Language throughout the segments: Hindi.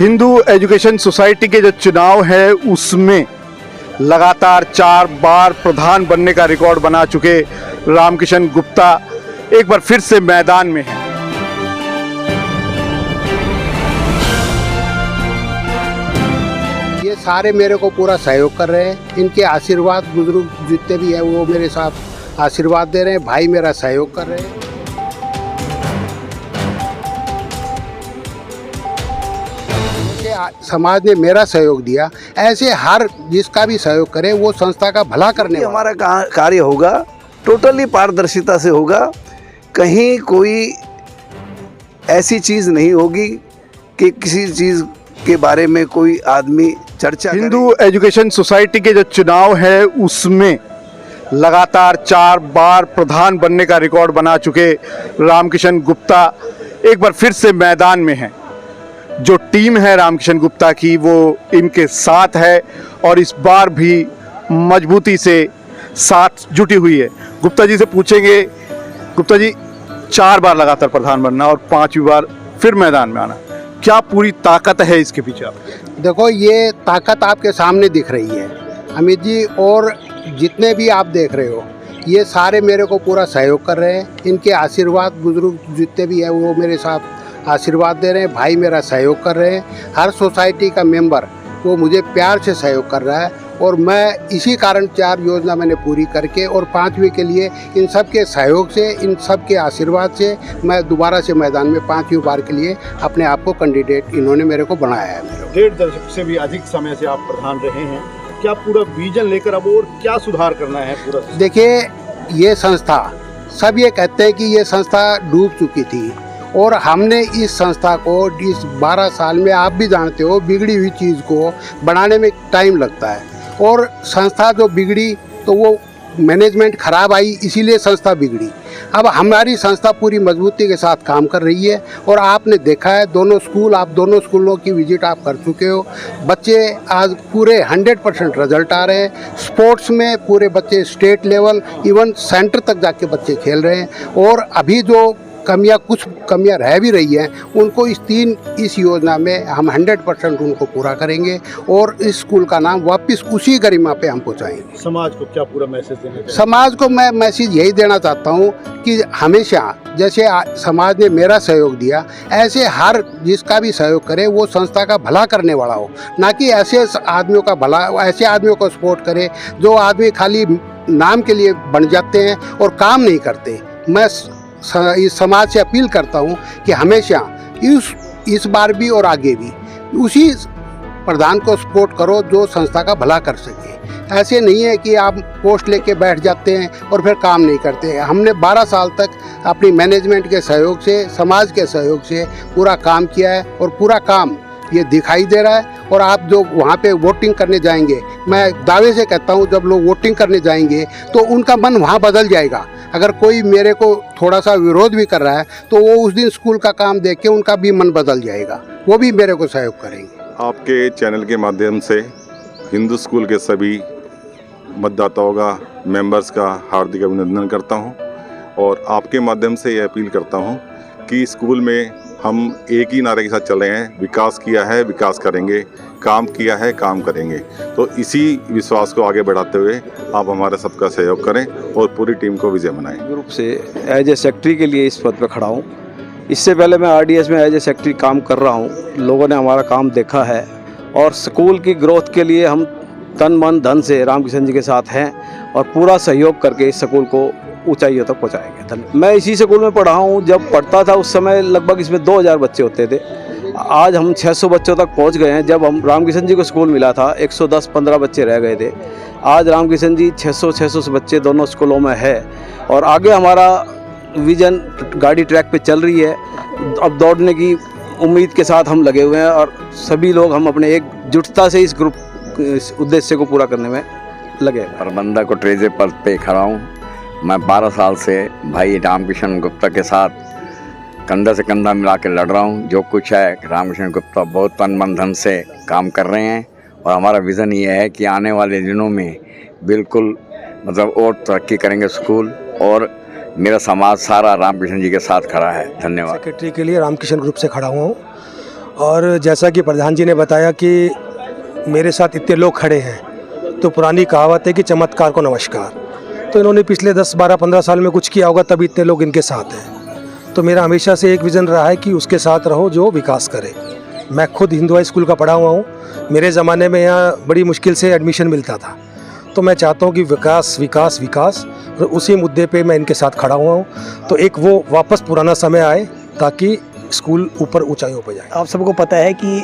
हिंदू एजुकेशन सोसाइटी के जो चुनाव है उसमें लगातार 4 बार प्रधान बनने का रिकॉर्ड बना चुके रामकिशन गुप्ता एक बार फिर से मैदान में हैं। ये सारे मेरे को पूरा सहयोग कर रहे हैं। इनके आशीर्वाद, बुजुर्ग जितने भी हैं वो मेरे साथ आशीर्वाद दे रहे हैं। भाई मेरा सहयोग कर रहे हैं। समाज ने मेरा सहयोग दिया, ऐसे हर जिसका भी सहयोग करे वो संस्था का भला करने वाला। हमारा कार्य होगा टोटली पारदर्शिता से होगा। कहीं कोई ऐसी चीज़ नहीं होगी कि किसी चीज़ के बारे में कोई आदमी चर्चा करे। हिंदू एजुकेशन सोसाइटी के जो चुनाव है उसमें लगातार 4 बार प्रधान बनने का रिकॉर्ड बना चुके रामकिशन गुप्ता एक बार फिर से मैदान में हैं। जो टीम है रामकिशन गुप्ता की वो इनके साथ है और इस बार भी मजबूती से साथ जुटी हुई है। गुप्ता जी से पूछेंगे, गुप्ता जी 4 बार लगातार प्रधान बनना और 5वीं बार फिर मैदान में आना, क्या पूरी ताकत है इसके पीछे? आप देखो, ये ताकत आपके सामने दिख रही है अमित जी, और जितने भी आप देख रहे हो ये सारे मेरे को पूरा सहयोग कर रहे हैं। इनके आशीर्वाद, बुजुर्ग जितने भी हैं वो मेरे साथ आशीर्वाद दे रहे हैं। भाई मेरा सहयोग कर रहे हैं। हर सोसाइटी का मेंबर वो मुझे प्यार से सहयोग कर रहा है और मैं इसी कारण 4 योजना मैंने पूरी करके और 5वीं के लिए इन सब के सहयोग से, इन सब के आशीर्वाद से मैं दोबारा से मैदान में 5वीं बार के लिए अपने आप को कैंडिडेट इन्होंने मेरे को बनाया है। 1.5 दशक से भी अधिक समय से आप प्रधान रहे हैं, क्या पूरा विजन लेकर अब और क्या सुधार करना है पूरा? देखिए, ये संस्था, सब ये कहते हैं कि ये संस्था डूब चुकी थी और हमने इस संस्था को इस 12 साल में, आप भी जानते हो, बिगड़ी हुई चीज़ को बनाने में टाइम लगता है और संस्था जो बिगड़ी तो वो मैनेजमेंट खराब आई, इसीलिए संस्था बिगड़ी। अब हमारी संस्था पूरी मजबूती के साथ काम कर रही है और आपने देखा है दोनों स्कूल, आप दोनों स्कूलों की विजिट आप कर चुके हो। बच्चे आज पूरे 100% रिजल्ट आ रहे हैं। स्पोर्ट्स में पूरे बच्चे स्टेट लेवल, इवन सेंटर तक जाके बच्चे खेल रहे हैं और अभी जो कुछ कमियां रह भी रही हैं उनको इस योजना में हम 100% उनको पूरा करेंगे और इस स्कूल का नाम वापस उसी गरिमा पे हम पहुंचाएंगे। समाज को क्या पूरा मैसेज देना? समाज को मैं मैसेज यही देना चाहता हूं कि हमेशा जैसे समाज ने मेरा सहयोग दिया, ऐसे हर जिसका भी सहयोग करे वो संस्था का भला करने वाला हो, ना कि ऐसे आदमियों का भला, ऐसे आदमियों को सपोर्ट करे जो आदमी खाली नाम के लिए बन जाते हैं और काम नहीं करते। मैं इस समाज से अपील करता हूं कि हमेशा इस बार भी और आगे भी उसी प्रधान को सपोर्ट करो जो संस्था का भला कर सके। ऐसे नहीं है कि आप पोस्ट लेके बैठ जाते हैं और फिर काम नहीं करते। हमने 12 साल तक अपनी मैनेजमेंट के सहयोग से, समाज के सहयोग से पूरा काम किया है और पूरा काम ये दिखाई दे रहा है। और आप जो वहाँ पे वोटिंग करने जाएंगे, मैं दावे से कहता हूँ जब लोग वोटिंग करने जाएंगे तो उनका मन वहाँ बदल जाएगा। अगर कोई मेरे को थोड़ा सा विरोध भी कर रहा है तो वो उस दिन स्कूल का काम देख के उनका भी मन बदल जाएगा, वो भी मेरे को सहयोग करेंगे। आपके चैनल के माध्यम से हिंदू स्कूल के सभी मतदाताओं का, मेंबर्स का हार्दिक अभिनंदन करता हूं और आपके माध्यम से ये अपील करता हूं कि स्कूल में हम एक ही नारे के साथ चल रहे हैं, विकास किया है, विकास करेंगे, काम किया है, काम करेंगे। तो इसी विश्वास को आगे बढ़ाते हुए आप हमारा सबका सहयोग करें और पूरी टीम को विजय बनाएं। ग्रुप से एज ए सेक्रेटरी के लिए इस पद पर खड़ा हूँ। इससे पहले मैं आरडीएस में एज ए सेक्रेटरी काम कर रहा हूँ। लोगों ने हमारा काम देखा है और स्कूल की ग्रोथ के लिए हम तन मन धन से रामकिशन जी के साथ हैं और पूरा सहयोग करके इस स्कूल को ऊंचाइयों तक पहुंचाएंगे। धन्यवाद। मैं इसी स्कूल में पढ़ा हूं। जब पढ़ता था उस समय लगभग इसमें 2000 बच्चे होते थे। आज हम 600 बच्चों तक पहुंच गए हैं। जब हम रामकिशन जी को स्कूल मिला था 110-15 बच्चे रह गए थे। आज रामकिशन जी 600 से बच्चे दोनों स्कूलों में है और आगे हमारा विजन, गाड़ी ट्रैक पे चल रही है। अब दौड़ने की उम्मीद के साथ हम लगे हुए हैं और सभी लोग हम अपने एकजुटता से इस उद्देश्य को पूरा करने में लगे। प्रबंधक को ट्रेजर पद पे खड़ा हूँ। मैं 12 साल से भाई रामकिशन गुप्ता के साथ कंधा से कंधा मिला के लड़ रहा हूँ। जो कुछ है रामकिशन गुप्ता बहुत तन मन धन से काम कर रहे हैं और हमारा विज़न ये है कि आने वाले दिनों में बिल्कुल और तरक्की करेंगे स्कूल और मेरा समाज सारा रामकिशन जी के साथ खड़ा है। धन्यवाद। सेक्रेटरी के लिए रामकिशन ग्रुप से खड़ा हुआ हूँ और जैसा कि प्रधान जी ने बताया कि मेरे साथ इतने लोग खड़े हैं, तो पुरानी कहावत है कि चमत्कार को नमस्कार। तो इन्होंने पिछले 10, 12, 15 साल में कुछ किया होगा, तभी इतने लोग इनके साथ हैं। तो मेरा हमेशा से एक विज़न रहा है कि उसके साथ रहो जो विकास करे। मैं खुद हिंदू हाई स्कूल का पढ़ा हुआ हूँ। मेरे ज़माने में यहाँ बड़ी मुश्किल से एडमिशन मिलता था। तो मैं चाहता हूँ कि विकास विकास विकास, और उसी मुद्दे पे मैं इनके साथ खड़ा हुआ हूँ। तो एक वो वापस पुराना समय आए ताकि स्कूल ऊपर ऊंचाइयों पर जाए। आप सबको पता है कि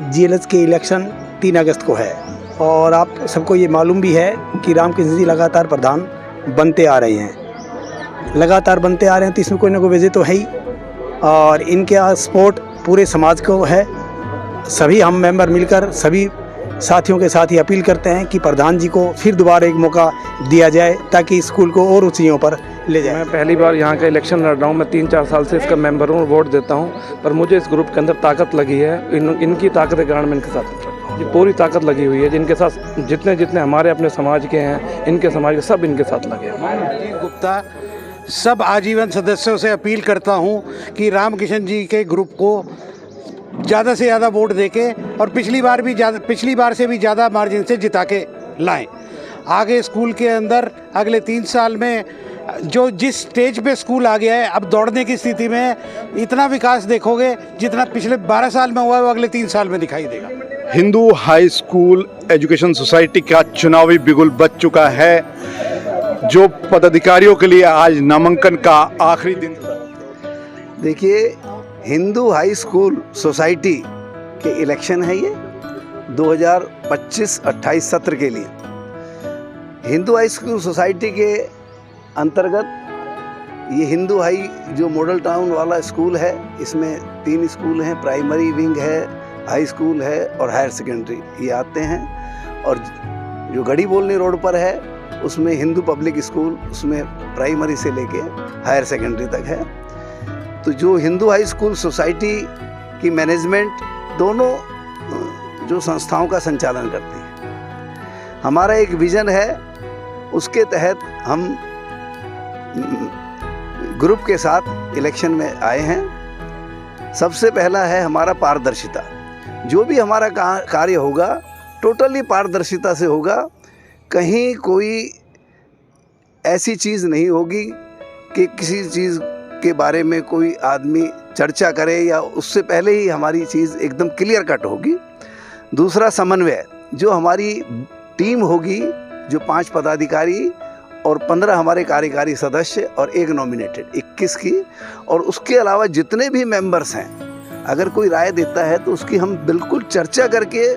जीएलएच के इलेक्शन 3 अगस्त को है, और आप सबको ये मालूम भी है कि रामकृष्ण जी लगातार प्रधान बनते आ रहे हैं, लगातार बनते आ रहे हैं। तो इसमें कोई ना कोई वजह तो है ही, और इनके सपोर्ट पूरे समाज को है। सभी हम मेंबर मिलकर सभी साथियों के साथ ही अपील करते हैं कि प्रधान जी को फिर दोबारा एक मौका दिया जाए ताकि स्कूल को और ऊंचाइयों पर ले जाए। मैं पहली बार यहाँ का इलेक्शन लड़ रहा हूँ। मैं 3-4 साल से इसका मेंबर हूँ, वोट देता हूँ, पर मुझे इस ग्रुप के अंदर ताकत लगी है। इनकी ताकत के कारण मैं इनके साथ खड़ा हूँ। ये पूरी ताकत लगी हुई है जिनके साथ, जितने जितने हमारे अपने समाज के हैं, इनके समाज के सब इनके साथ लगे हैं। गुप्ता सब आजीवन सदस्यों से अपील करता हूँ कि रामकिशन जी के ग्रुप को ज़्यादा से ज़्यादा वोट देके और पिछली बार से भी ज़्यादा मार्जिन से जिता के लाएं। आगे स्कूल के अंदर अगले 3 साल में जो जिस स्टेज पे स्कूल आ गया है, अब दौड़ने की स्थिति में इतना विकास देखोगे जितना पिछले 12 साल में हुआ है वो अगले 3 साल में दिखाई देगा। Hindu high school education society का चुनावी बिगुल बज चुका है, जो पदाधिकारियों के लिए आज नामांकन का आखिरी दिन था। देखिए, हिंदू हाई स्कूल सोसाइटी के इलेक्शन है ये 2025-28 सत्र के लिए। हिंदू हाई स्कूल सोसाइटी के अंतर्गत ये हिंदू हाई जो मॉडल टाउन वाला स्कूल है, इसमें 3 स्कूल हैं, प्राइमरी विंग है, हाई स्कूल है और हायर सेकेंडरी ये आते हैं। और जो गढ़ी बोलनी रोड पर है उसमें हिंदू पब्लिक स्कूल, उसमें प्राइमरी से लेके हायर सेकेंडरी तक है। तो जो हिंदू हाई स्कूल सोसाइटी की मैनेजमेंट दोनों जो संस्थाओं का संचालन करती है। हमारा एक विज़न है, उसके तहत हम ग्रुप के साथ इलेक्शन में आए हैं। सबसे पहला है हमारा पारदर्शिता। जो भी हमारा कार्य होगा टोटली पारदर्शिता से होगा। कहीं कोई ऐसी चीज़ नहीं होगी कि किसी चीज़ के बारे में कोई आदमी चर्चा करे या उससे पहले ही हमारी चीज़ एकदम क्लियर कट होगी। दूसरा, समन्वय। जो हमारी टीम होगी, जो 5 पदाधिकारी और 15 हमारे कार्यकारी सदस्य और 1 नॉमिनेटेड, 21 की। और उसके अलावा जितने भी मेंबर्स हैं, अगर कोई राय देता है तो उसकी हम बिल्कुल चर्चा करके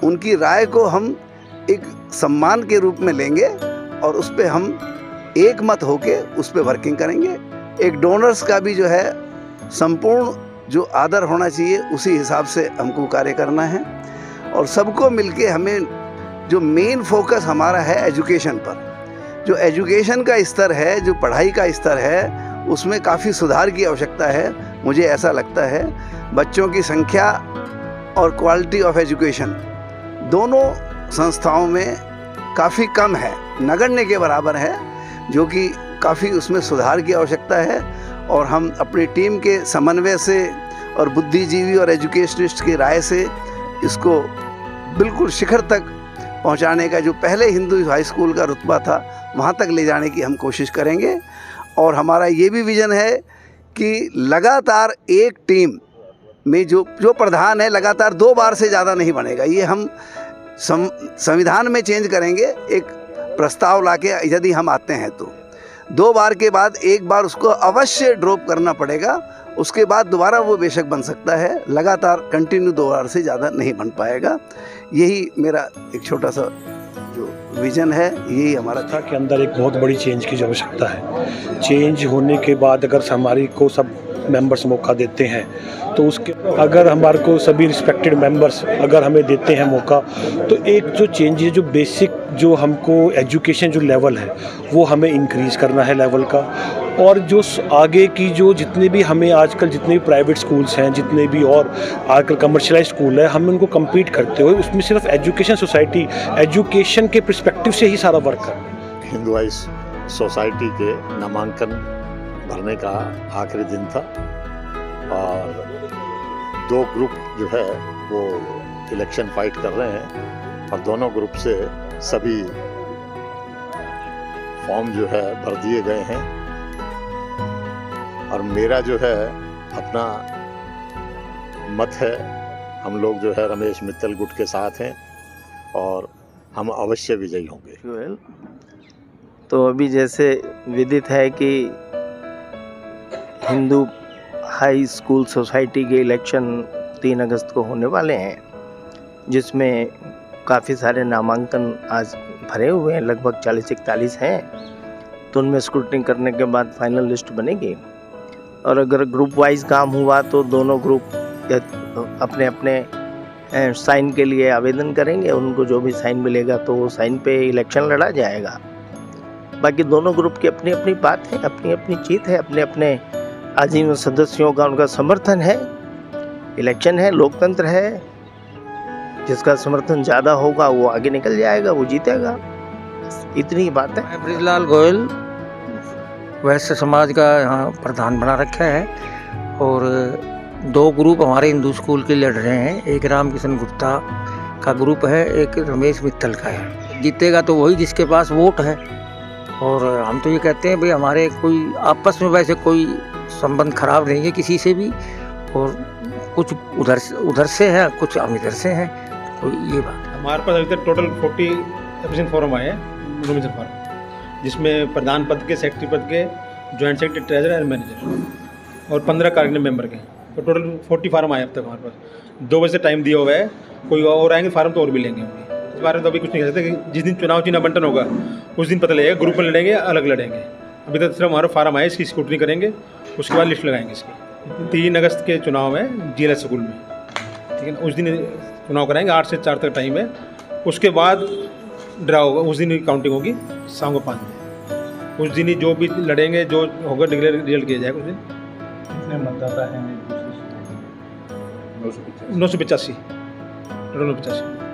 उनकी राय को हम एक सम्मान के रूप में लेंगे और उस पर हम एक मत होके उस पर वर्किंग करेंगे। एक डोनर्स का भी जो है संपूर्ण जो आदर होना चाहिए उसी हिसाब से हमको कार्य करना है। और सबको मिलके हमें जो मेन फोकस हमारा है एजुकेशन पर। जो एजुकेशन का स्तर है, जो पढ़ाई का स्तर है, उसमें काफ़ी सुधार की आवश्यकता है। मुझे ऐसा लगता है बच्चों की संख्या और क्वालिटी ऑफ एजुकेशन दोनों संस्थाओं में काफ़ी कम है, नगण्य के बराबर है, जो कि काफ़ी उसमें सुधार की आवश्यकता है। और हम अपनी टीम के समन्वय से और बुद्धिजीवी और एजुकेशनिस्ट की राय से इसको बिल्कुल शिखर तक पहुंचाने का, जो पहले हिंदू हाई स्कूल का रुतबा था वहां तक ले जाने की हम कोशिश करेंगे। और हमारा ये भी विज़न है कि लगातार एक टीम में जो प्रधान है लगातार 2 बार से ज़्यादा नहीं बनेगा। ये हम संविधान में चेंज करेंगे, एक प्रस्ताव लाके यदि हम आते हैं तो 2 बार के बाद 1 बार उसको अवश्य ड्रॉप करना पड़ेगा। उसके बाद दोबारा वो बेशक बन सकता है, लगातार कंटिन्यू 2 बार से ज़्यादा नहीं बन पाएगा। यही मेरा एक छोटा सा जो विज़न है, यही हमारा संस्था के अंदर एक बहुत बड़ी चेंज की आवश्यकता है। चेंज होने के बाद अगर हमारी को सब मेंबर्स मौका देते हैं तो उसके अगर हमारे को सभी रिस्पेक्टेड मेंबर्स अगर हमें देते हैं मौका, तो एक जो चेंज है, जो बेसिक जो हमको एजुकेशन जो लेवल है वो हमें इंक्रीज़ करना है लेवल का। और जो आगे की जो जितने भी हमें आजकल जितने भी प्राइवेट स्कूल्स हैं, जितने भी और आजकल कमर्शियलाइज स्कूल है, हम उनको कम्पीट करते हुए उसमें सिर्फ एजुकेशन सोसाइटी एजुकेशन के पर्सपेक्टिव से ही सारा वर्क करना है। हिंदू हाई सोसाइटी के नामांकन भरने का आखिरी दिन था और 2 ग्रुप जो है वो इलेक्शन फाइट कर रहे हैं और दोनों ग्रुप से सभी फॉर्म जो है भर दिए गए हैं और मेरा जो है अपना मत है, हम लोग जो है रमेश मित्तल गुट के साथ हैं और हम अवश्य विजयी होंगे। तो अभी जैसे विदित है कि हिंदू हाई स्कूल सोसाइटी के इलेक्शन 3 अगस्त को होने वाले हैं, जिसमें काफ़ी सारे नामांकन आज भरे हुए हैं, लगभग 40-41 हैं। तो उनमें स्क्रूटनी करने के बाद फाइनल लिस्ट बनेगी और अगर ग्रुप वाइज काम हुआ तो दोनों ग्रुप अपने अपने साइन के लिए आवेदन करेंगे। उनको जो भी साइन मिलेगा तो वो साइन पे इलेक्शन लड़ा जाएगा। बाकी दोनों ग्रुप की अपनी अपनी बात है, अपनी अपनी जीत है, अपने अपने आजीवन सदस्यों का उनका समर्थन है। इलेक्शन है, लोकतंत्र है, जिसका समर्थन ज़्यादा होगा वो आगे निकल जाएगा, वो जीतेगा। इतनी ही बात है। मैं ब्रिजलाल गोयल वैश्य समाज का यहाँ प्रधान बना रखा है और 2 ग्रुप हमारे हिंदू स्कूल के लड़ रहे हैं। एक रामकिशन गुप्ता का ग्रुप है, एक रमेश मित्तल का है। जीतेगा तो वही जिसके पास वोट है। और हम तो ये कहते हैं भाई हमारे कोई आपस में वैसे कोई संबंध खराब नहीं है किसी से भी, और कुछ उधर से है, कुछ हम इधर से हैं। तो ये बात हमारे पास अभी तक टोटल 40 एप्लीकेशन फॉर्म आए हैं, नॉमिनेशन फॉर्म, जिसमें प्रधान पद के, सेक्रेटरी पद के, joint secretary, treasurer and manager और 15 कार्यकारिणी मेंबर के। तो टोटल 40 फार्म आए अब तक हमारे पास। 2 बजे से टाइम दिया हुआ है, कोई और आएंगे फार्म तो और भी लेंगे। इस बारे में तो अभी कुछ नहीं कह सकते कि जिस दिन चुनाव चिन्ह बंटन होगा उस दिन पता लगेगा ग्रुप में लड़ेंगे अलग लड़ेंगे। अभी तक सिर्फ हमारा फार्म आए, इसकी स्क्रूटनी करेंगे, उसके बाद लिस्ट लगाएंगे इसकी। 3 अगस्त के चुनाव है GLS स्कूल में, ठीक है ना। उस दिन चुनाव कराएंगे, 8 से 4 तक टाइम है। उसके बाद ड्रा होगा, उस दिन काउंटिंग होगी शाम को 5 बजे। उस दिन ही जो भी लड़ेंगे, जो होगा डिक्लेयर रिजल्ट किया जाएगा उस दिन। कितने मतदाता हैं? 985 टोटल 985।